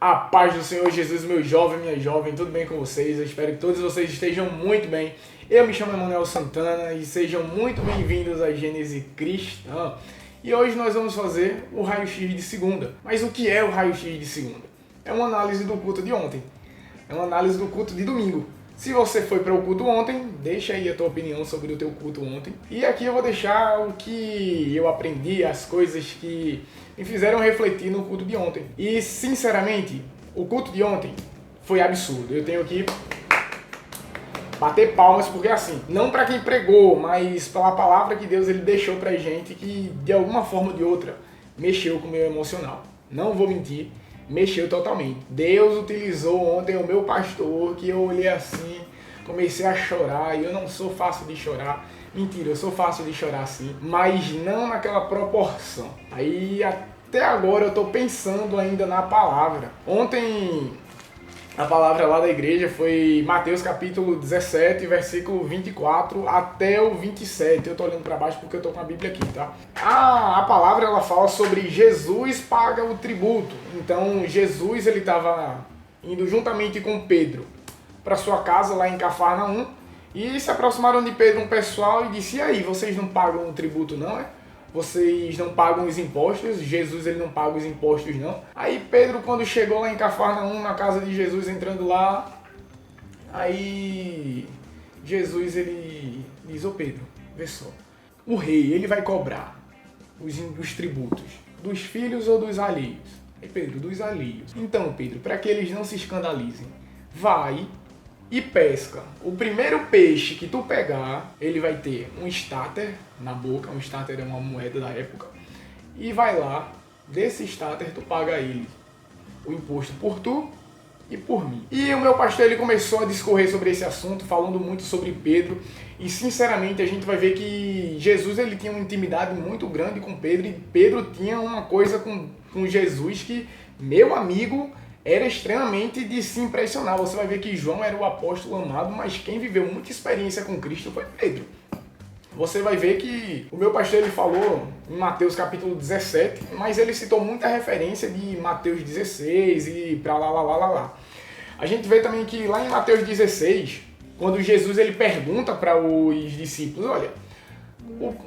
A paz do Senhor Jesus, meu jovem, minha jovem, tudo bem com vocês? Eu espero que todos vocês estejam muito bem. Eu me chamo Emanuel Santana e sejam muito bem-vindos à Gênese Cristã. E hoje nós vamos fazer o raio-x de segunda. Mas o que é o raio-x de segunda? É uma análise do culto de ontem. É uma análise do culto de domingo. Se você foi para o culto ontem, deixa aí a tua opinião sobre o teu culto ontem. E aqui eu vou deixar o que eu aprendi, as coisas que me fizeram refletir no culto de ontem. E, sinceramente, o culto de ontem foi absurdo. Eu tenho que bater palmas porque, assim, não para quem pregou, mas pela palavra que Deus ele deixou pra gente que, de alguma forma ou de outra, mexeu com o meu emocional. Não vou mentir. Mexeu totalmente. Deus utilizou ontem o meu pastor, que eu olhei assim, comecei a chorar, e eu não sou fácil de chorar. Mentira, eu sou fácil de chorar sim, mas não naquela proporção. Aí até agora eu tô pensando ainda na palavra. Ontem a palavra lá da igreja foi Mateus capítulo 17, versículo 24 até o 27. Eu tô olhando para baixo porque eu tô com a Bíblia aqui, tá? A palavra ela fala sobre Jesus paga o tributo. Então Jesus ele estava indo juntamente com Pedro para sua casa lá em Cafarnaum e se aproximaram de Pedro um pessoal e disse: "E aí, vocês não pagam o tributo não, é? Vocês não pagam os impostos, Jesus ele não paga os impostos não." Aí Pedro, quando chegou lá em Cafarnaum, na casa de Jesus, entrando lá, aí Jesus ele diz: "Ô Pedro, vê só, o rei ele vai cobrar os tributos dos filhos ou dos alheios?" Aí Pedro: "Dos alheios." "Então Pedro, para que eles não se escandalizem, vai e pesca. O primeiro peixe que tu pegar, ele vai ter um estáter na boca, um estáter é uma moeda da época, e vai lá, desse estáter tu paga a ele o imposto por tu e por mim." E o meu pastor ele começou a discorrer sobre esse assunto, falando muito sobre Pedro, e sinceramente a gente vai ver que Jesus ele tinha uma intimidade muito grande com Pedro, e Pedro tinha uma coisa com Jesus que, meu amigo, era extremamente de se impressionar. Você vai ver que João era o apóstolo amado, mas quem viveu muita experiência com Cristo foi Pedro. Você vai ver que o meu pastor ele falou em Mateus capítulo 17, mas ele citou muita referência de Mateus 16 e pra lá. A gente vê também que lá em Mateus 16, quando Jesus ele pergunta para os discípulos: "Olha,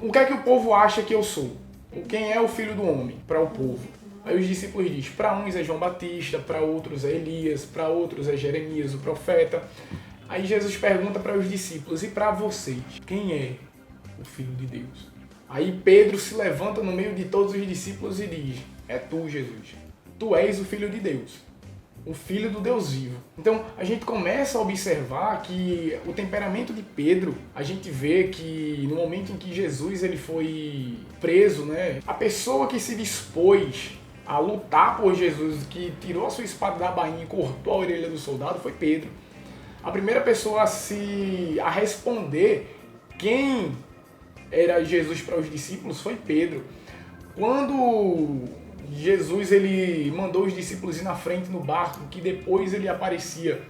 o que é que o povo acha que eu sou? Quem é o filho do homem?" Para o povo. Aí os discípulos dizem: "Para uns é João Batista, para outros é Elias, para outros é Jeremias, o profeta." Aí Jesus pergunta para os discípulos: "E para vocês, quem é o Filho de Deus?" Aí Pedro se levanta no meio de todos os discípulos e diz: "É tu, Jesus. Tu és o Filho de Deus, o Filho do Deus vivo." Então a gente começa a observar que o temperamento de Pedro, a gente vê que no momento em que Jesus ele foi preso, né, a pessoa que se dispôs a lutar por Jesus, que tirou a sua espada da bainha e cortou a orelha do soldado, foi Pedro. A primeira pessoa a responder quem era Jesus para os discípulos foi Pedro. Quando Jesus ele mandou os discípulos ir na frente no barco, que depois ele aparecia,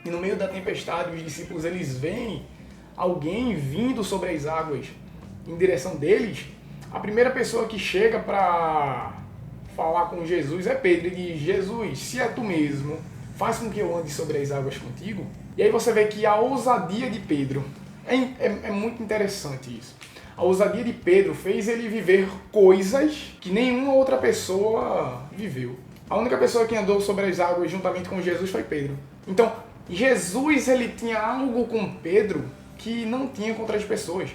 e no meio da tempestade os discípulos eles veem alguém vindo sobre as águas em direção deles, a primeira pessoa que chega para falar com Jesus é Pedro e diz: "Jesus, se é tu mesmo, faz com que eu ande sobre as águas contigo." E aí você vê que a ousadia de Pedro, é muito interessante isso. A ousadia de Pedro fez ele viver coisas que nenhuma outra pessoa viveu. A única pessoa que andou sobre as águas juntamente com Jesus foi Pedro. Então, Jesus ele tinha algo com Pedro que não tinha com outras pessoas.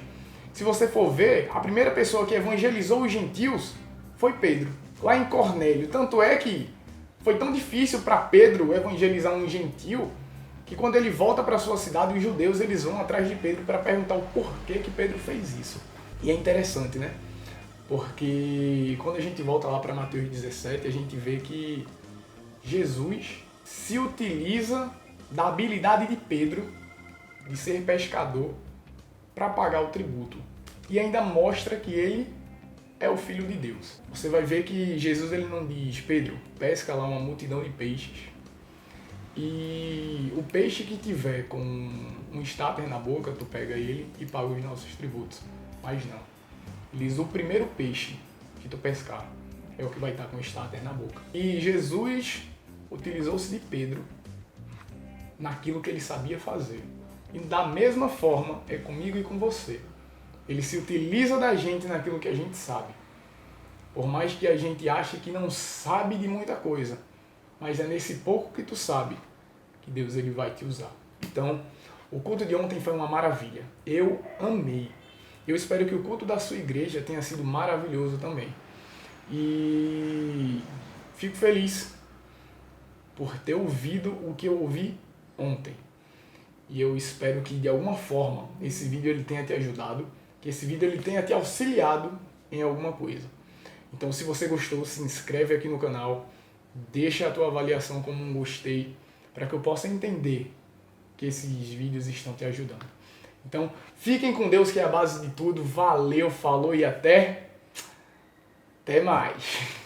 Se você for ver, a primeira pessoa que evangelizou os gentios foi Pedro, lá em Cornélio. Tanto é que foi tão difícil para Pedro evangelizar um gentio que quando ele volta para sua cidade, os judeus eles vão atrás de Pedro para perguntar o porquê que Pedro fez isso. E é interessante, né? Porque quando a gente volta lá para Mateus 17, a gente vê que Jesus se utiliza da habilidade de Pedro de ser pescador para pagar o tributo. E ainda mostra que ele é o Filho de Deus. Você vai ver que Jesus ele não diz: "Pedro, pesca lá uma multidão de peixes, e o peixe que tiver com um estáter na boca, tu pega ele e paga os nossos tributos." Mas não. Ele diz: "O primeiro peixe que tu pescar é o que vai estar com o estáter na boca." E Jesus utilizou-se de Pedro naquilo que ele sabia fazer. E da mesma forma é comigo e com você. Ele se utiliza da gente naquilo que a gente sabe. Por mais que a gente ache que não sabe de muita coisa, mas é nesse pouco que tu sabe que Deus ele vai te usar. Então, o culto de ontem foi uma maravilha. Eu amei. Eu espero que o culto da sua igreja tenha sido maravilhoso também. E fico feliz por ter ouvido o que eu ouvi ontem. E eu espero que de alguma forma esse vídeo ele tenha te ajudado, que esse vídeo ele tenha te auxiliado em alguma coisa. Então, se você gostou, se inscreve aqui no canal, deixa a tua avaliação como um gostei, para que eu possa entender que esses vídeos estão te ajudando. Então, fiquem com Deus, que é a base de tudo. Valeu, falou e até mais!